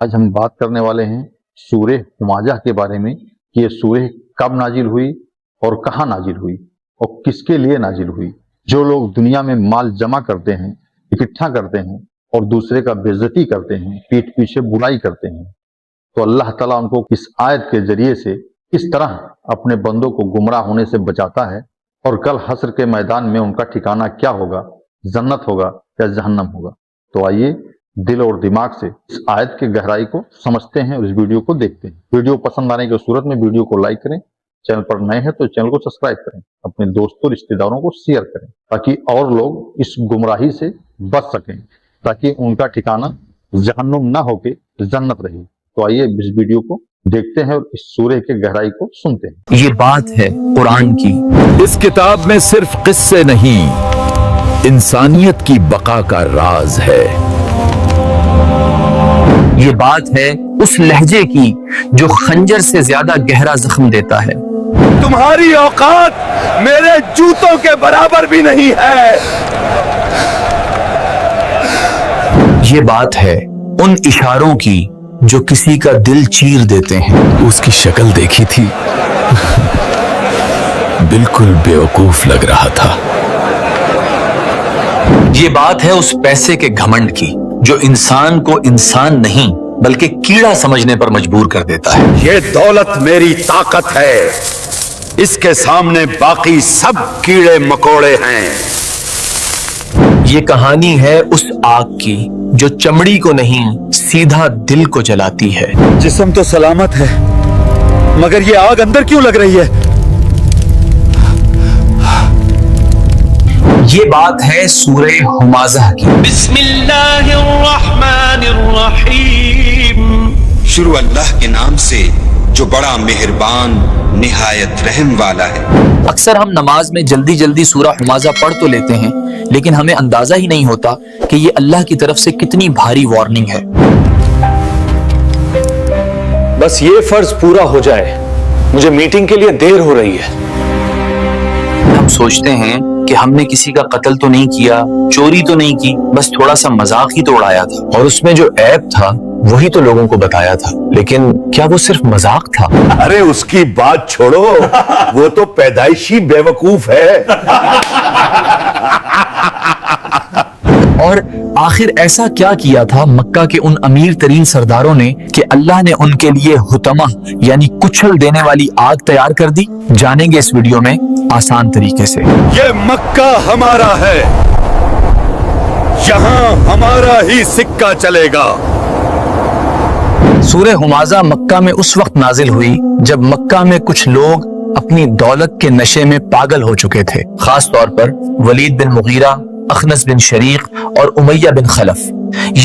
آج ہم بات کرنے والے ہیں سورہ ہمازہ کے بارے میں کہ یہ سورہ کب نازل ہوئی اور کہاں نازل ہوئی اور کس کے لیے نازل ہوئی۔ جو لوگ دنیا میں مال جمع کرتے ہیں، اکٹھا کرتے ہیں اور دوسرے کا بے عزتی کرتے ہیں، پیٹھ پیچھے برائی کرتے ہیں، تو اللہ تعالیٰ ان کو اس آیت کے ذریعے سے اس طرح اپنے بندوں کو گمراہ ہونے سے بچاتا ہے، اور کل حشر کے میدان میں ان کا ٹھکانہ کیا ہوگا، جنت ہوگا یا جہنم ہوگا۔ تو آئیے دل اور دماغ سے اس آیت کی گہرائی کو سمجھتے ہیں اور اس ویڈیو کو دیکھتے ہیں۔ ویڈیو پسند آنے کی صورت میں ویڈیو کو لائک کریں، چینل پر نئے ہیں تو چینل کو سبسکرائب کریں، اپنے دوستوں رشتہ داروں کو شیئر کریں تاکہ اور لوگ اس گمراہی سے بچ سکیں، تاکہ ان کا ٹھکانہ جہنم نہ ہو کے جنت رہے۔ تو آئیے اس ویڈیو کو دیکھتے ہیں اور اس سورہ کے گہرائی کو سنتے ہیں۔ یہ بات ہے قرآن کی۔ اس کتاب میں صرف قصے نہیں، انسانیت کی بقا کا راز ہے۔ یہ بات ہے اس لہجے کی جو خنجر سے زیادہ گہرا زخم دیتا ہے۔ تمہاری اوقات میرے جوتوں کے برابر بھی نہیں ہے۔ یہ بات ہے ان اشاروں کی جو کسی کا دل چیر دیتے ہیں۔ اس کی شکل دیکھی تھی، بالکل بیوقوف لگ رہا تھا۔ یہ بات ہے اس پیسے کے گھمنڈ کی جو انسان کو انسان نہیں بلکہ کیڑا سمجھنے پر مجبور کر دیتا ہے۔ یہ دولت میری طاقت ہے، اس کے سامنے باقی سب کیڑے مکوڑے ہیں۔ یہ کہانی ہے اس آگ کی جو چمڑی کو نہیں سیدھا دل کو جلاتی ہے۔ جسم تو سلامت ہے مگر یہ آگ اندر کیوں لگ رہی ہے؟ یہ بات ہے سورہ ہمازہ کی۔ بسم اللہ الرحمن الرحیم، شروع اللہ کے نام سے جو بڑا مہربان نہایت رحم والا ہے۔ اکثر ہم نماز میں جلدی جلدی سورہ ہمازہ پڑھ تو لیتے ہیں، لیکن ہمیں اندازہ ہی نہیں ہوتا کہ یہ اللہ کی طرف سے کتنی بھاری وارننگ ہے۔ بس یہ فرض پورا ہو جائے، مجھے میٹنگ کے لیے دیر ہو رہی ہے۔ ہم سوچتے ہیں کہ ہم نے کسی کا قتل تو نہیں کیا، چوری تو نہیں کی، بس تھوڑا سا مذاق ہی تو اڑایا تھا، اور اس میں جو عیب تھا وہی تو لوگوں کو بتایا تھا۔ لیکن کیا وہ صرف مذاق تھا؟ ارے اس کی بات چھوڑو، وہ تو پیدائشی بیوقوف ہے۔ اور آخر ایسا کیا کیا تھا مکہ کے ان امیر ترین سرداروں نے کہ اللہ نے ان کے لیے حطمہ یعنی کچل دینے والی آگ تیار کر دی؟ جانیں گے اس ویڈیو میں آسان طریقے سے۔ یہ مکہ ہمارا ہے، یہاں ہمارا ہی سکہ چلے گا۔ سورہ ہمازہ مکہ میں اس وقت نازل ہوئی جب مکہ میں کچھ لوگ اپنی دولت کے نشے میں پاگل ہو چکے تھے، خاص طور پر ولید بن مغیرہ، اخنس بن شریق اور امیہ بن خلف۔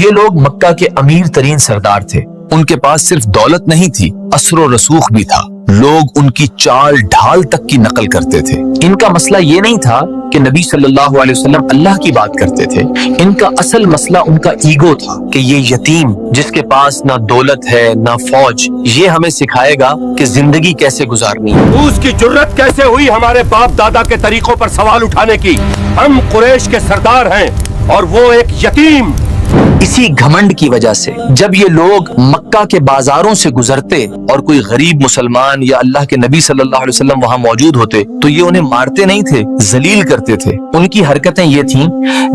یہ لوگ مکہ کے امیر ترین سردار تھے، ان کے پاس صرف دولت نہیں تھی، اثر و رسوخ بھی تھا۔ لوگ ان کی چال ڈھال تک کی نقل کرتے تھے۔ ان کا مسئلہ یہ نہیں تھا کہ نبی صلی اللہ علیہ وسلم اللہ کی بات کرتے تھے، ان کا اصل مسئلہ ان کا ایگو تھا کہ یہ یتیم جس کے پاس نہ دولت ہے نہ فوج، یہ ہمیں سکھائے گا کہ زندگی کیسے گزارنی ہے۔ اس کی جرت کیسے ہوئی ہمارے باپ دادا کے طریقوں پر سوال اٹھانے کی؟ ہم قریش کے سردار ہیں اور وہ ایک یتیم۔ اسی گھمنڈ کی وجہ سے جب یہ لوگ مکہ کے بازاروں سے گزرتے اور کوئی غریب مسلمان یا اللہ کے نبی صلی اللہ علیہ وسلم وہاں موجود ہوتے تو یہ انہیں مارتے نہیں تھے، ذلیل کرتے تھے۔ ان کی حرکتیں یہ تھیں،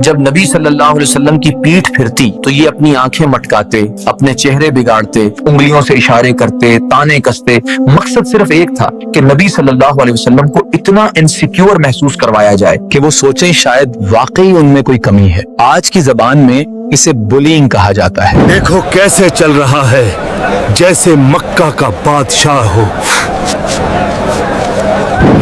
جب نبی صلی اللہ علیہ وسلم کی پیٹھ پھرتی تو یہ اپنی آنکھیں مٹکاتے، اپنے چہرے بگاڑتے، انگلیوں سے اشارے کرتے، تانے کستے۔ مقصد صرف ایک تھا کہ نبی صلی اللہ علیہ وسلم کو اتنا انسیکیور محسوس کروایا جائے کہ وہ سوچیں شاید واقعی ان میں کوئی کمی ہے۔ آج کی زبان میں اسے بلینگ کہا جاتا ہے۔ دیکھو کیسے چل رہا ہے، جیسے مکہ کا بادشاہ ہو۔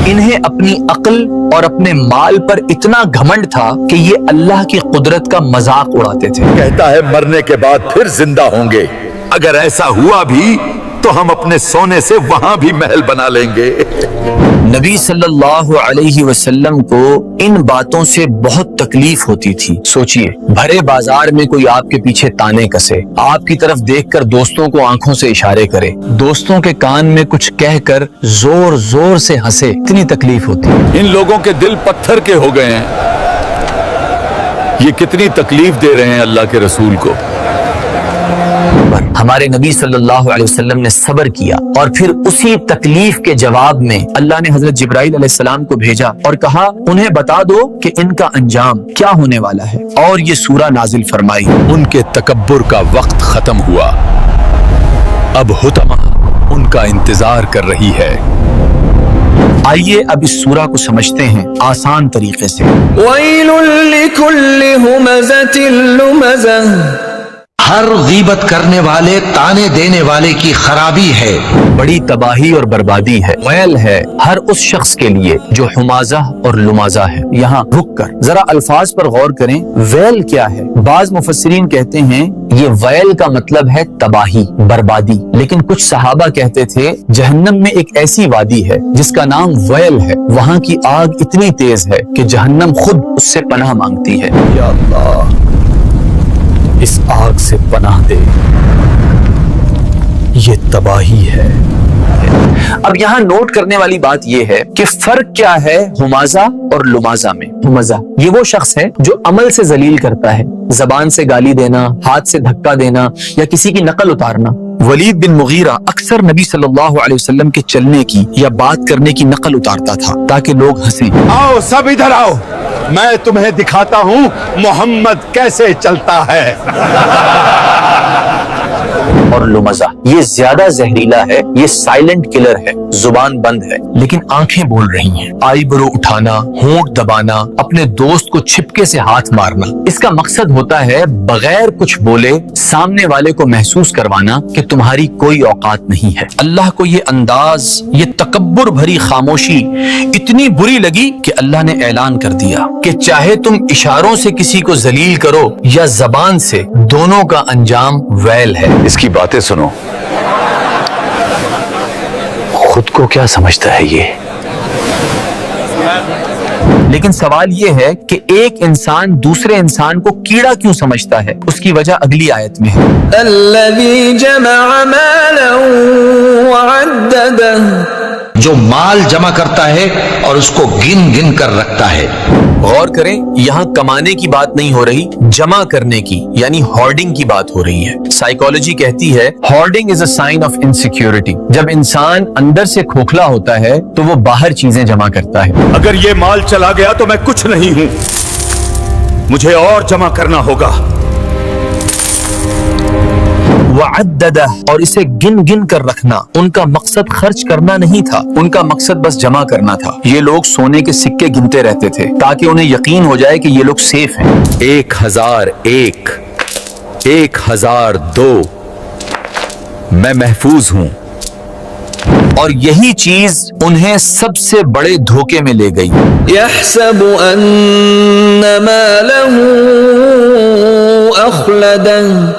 انہیں اپنی عقل اور اپنے مال پر اتنا گھمنڈ تھا کہ یہ اللہ کی قدرت کا مذاق اڑاتے تھے۔ کہتا ہے مرنے کے بعد پھر زندہ ہوں گے، اگر ایسا ہوا بھی تو ہم اپنے سونے سے وہاں بھی محل بنا لیں گے۔ نبی صلی اللہ علیہ وسلم کو ان باتوں سے بہت تکلیف ہوتی تھی۔ سوچئے، بھرے بازار میں کوئی آپ کے پیچھے تانے کسے، آپ کی طرف دیکھ کر دوستوں کو آنکھوں سے اشارے کرے، دوستوں کے کان میں کچھ کہہ کر زور زور سے ہنسے، اتنی تکلیف ہوتی۔ ان لوگوں کے دل پتھر کے ہو گئے ہیں، یہ کتنی تکلیف دے رہے ہیں اللہ کے رسول کو۔ ہمارے نبی صلی اللہ علیہ وسلم نے صبر کیا اور پھر اسی تکلیف کے جواب میں اللہ نے حضرت جبرائیل علیہ السلام کو بھیجا اور کہا انہیں بتا دو کہ ان کا انجام کیا ہونے والا ہے، اور یہ سورہ نازل فرمائی۔ ان کے تکبر کا وقت ختم ہوا، اب حطمہ ان کا انتظار کر رہی ہے۔ آئیے اب اس سورہ کو سمجھتے ہیں آسان طریقے سے۔ ويل لكل همزة لمزة، ہر غیبت کرنے والے، تانے دینے والے کی خرابی ہے، بڑی تباہی اور بربادی ہے، ویل ہے ہر اس شخص کے لیے جو حمازہ اور لمازہ ہے۔ یہاں رک کر ذرا الفاظ پر غور کریں، ویل کیا ہے؟ بعض مفسرین کہتے ہیں یہ ویل کا مطلب ہے تباہی، بربادی، لیکن کچھ صحابہ کہتے تھے جہنم میں ایک ایسی وادی ہے جس کا نام ویل ہے، وہاں کی آگ اتنی تیز ہے کہ جہنم خود اس سے پناہ مانگتی ہے۔ یا اللہ اس آگ سے پناہ دے، یہ تباہی ہے۔ اب یہاں نوٹ کرنے والی بات یہ ہے کہ فرق کیا ہے حمازہ اور لمازہ میں۔ حمازہ یہ وہ شخص ہے جو عمل سے ذلیل کرتا ہے، زبان سے گالی دینا، ہاتھ سے دھکا دینا یا کسی کی نقل اتارنا۔ ولید بن مغیرہ اکثر نبی صلی اللہ علیہ وسلم کے چلنے کی یا بات کرنے کی نقل اتارتا تھا تاکہ لوگ ہنسیں۔ آؤ سب ادھر آؤ، میں تمہیں دکھاتا ہوں محمد کیسے چلتا ہے۔ اور لمزہ یہ زیادہ زہریلا ہے، یہ سائلنٹ کلر ہے، زبان بند ہے لیکن آنکھیں بول رہی ہیں۔ آئی برو اٹھانا، ہونٹ دبانا، اپنے دوست کو چھپکے سے ہاتھ مارنا، اس کا مقصد ہوتا ہے بغیر کچھ بولے سامنے والے کو محسوس کروانا کہ تمہاری کوئی اوقات نہیں ہے۔ اللہ کو یہ انداز، یہ تکبر بھری خاموشی اتنی بری لگی کہ اللہ نے اعلان کر دیا کہ چاہے تم اشاروں سے کسی کو ذلیل کرو یا زبان سے، دونوں کا انجام ویل ہے۔ اس کی باتیں سنو، خود کو کیا سمجھتا ہے یہ؟ لیکن سوال یہ ہے کہ ایک انسان دوسرے انسان کو کیڑا کیوں سمجھتا ہے؟ اس کی وجہ اگلی آیت میں ہے۔ الذي جمع مالا وعدده، جو مال جمع کرتا ہے اور اس کو گن گن کر رکھتا ہے۔ غور کریں، یہاں کمانے کی بات نہیں ہو رہی، جمع کرنے کی یعنی ہارڈنگ کی بات ہو رہی ہے۔ سائیکالوجی کہتی ہے ہارڈنگ از اے سائن آف انسیکیورٹی۔ جب انسان اندر سے کھوکھلا ہوتا ہے تو وہ باہر چیزیں جمع کرتا ہے۔ اگر یہ مال چلا گیا تو میں کچھ نہیں ہوں، مجھے اور جمع کرنا ہوگا۔ وعددہ، اور اسے گن گن کر رکھنا۔ ان کا مقصد خرچ کرنا نہیں تھا، ان کا مقصد بس جمع کرنا تھا۔ یہ لوگ سونے کے سکے گنتے رہتے تھے تاکہ انہیں یقین ہو جائے کہ یہ لوگ سیف ہیں۔ 1001، 1002، میں محفوظ ہوں۔ اور یہی چیز انہیں سب سے بڑے دھوکے میں لے گئی۔ يحسب أن ماله أخلده،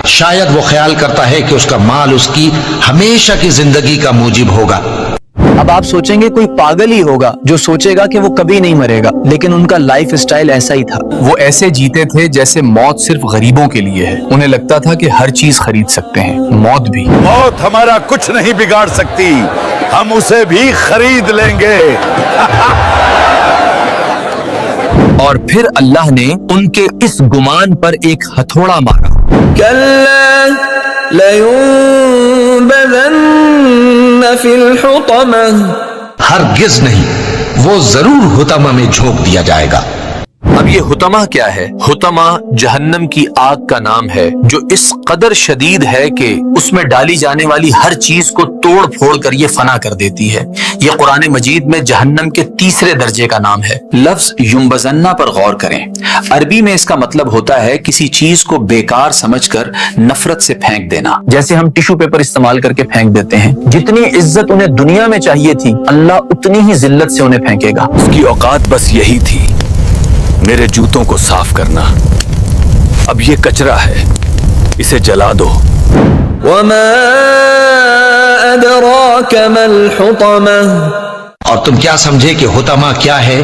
شاید وہ خیال کرتا ہے کہ اس کا مال اس کی ہمیشہ کی زندگی کا موجب ہوگا۔ اب آپ سوچیں گے کوئی پاگل ہی ہوگا جو سوچے گا کہ وہ کبھی نہیں مرے گا، لیکن ان کا لائف اسٹائل ایسا ہی تھا۔ وہ ایسے جیتے تھے جیسے موت صرف غریبوں کے لیے ہے۔ انہیں لگتا تھا کہ ہر چیز خرید سکتے ہیں، موت بھی۔ موت ہمارا کچھ نہیں بگاڑ سکتی، ہم اسے بھی خرید لیں گے۔ اور پھر اللہ نے ان کے اس گمان پر ایک ہتھوڑا مارا۔ كلا لينبذن في الحطمة، ہرگز نہیں، وہ ضرور حطمہ میں جھونک دیا جائے گا۔ اب یہ حطمہ کیا ہے؟ حطمہ جہنم کی آگ کا نام ہے جو اس قدر شدید ہے کہ اس میں ڈالی جانے والی ہر چیز کو توڑ پھوڑ کر یہ فنا کر دیتی ہے۔ یہ قرآن مجید میں جہنم کے تیسرے درجے کا نام ہے۔ لفظ ینبذن پر غور کریں، عربی میں اس کا مطلب ہوتا ہے کسی چیز کو بیکار سمجھ کر نفرت سے پھینک دینا، جیسے ہم ٹیشو پیپر استعمال کر کے پھینک دیتے ہیں۔ جتنی عزت انہیں دنیا میں چاہیے تھی، اللہ اتنی ہی ذلت سے انہیں پھینکے گا۔ اس کی اوقات بس یہی تھی، میرے جوتوں کو صاف کرنا۔ اب یہ کچرا ہے، اسے جلا دو۔ وما أدراك ما الحطمة، اور تم کیا سمجھے کہ حطمہ کیا ہے؟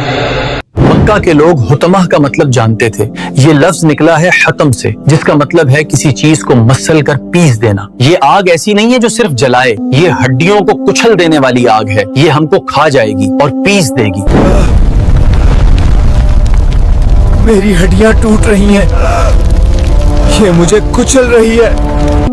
مکہ کے لوگ حطمہ کا مطلب جانتے تھے۔ یہ لفظ نکلا ہے حطم سے، جس کا مطلب ہے کسی چیز کو مسل کر پیس دینا۔ یہ آگ ایسی نہیں ہے جو صرف جلائے، یہ ہڈیوں کو کچل دینے والی آگ ہے۔ یہ ہم کو کھا جائے گی اور پیس دے گی۔ میری ہڈیاں ٹوٹ رہی ہیں، یہ مجھے کچل رہی ہے۔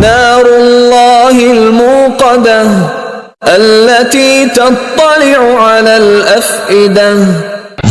نار الله الموقدة التي تطلع على الأفئدة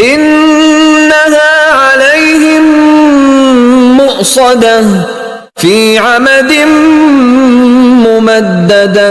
إنها عليهم مؤصدة في عمد ممددة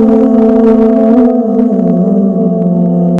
الله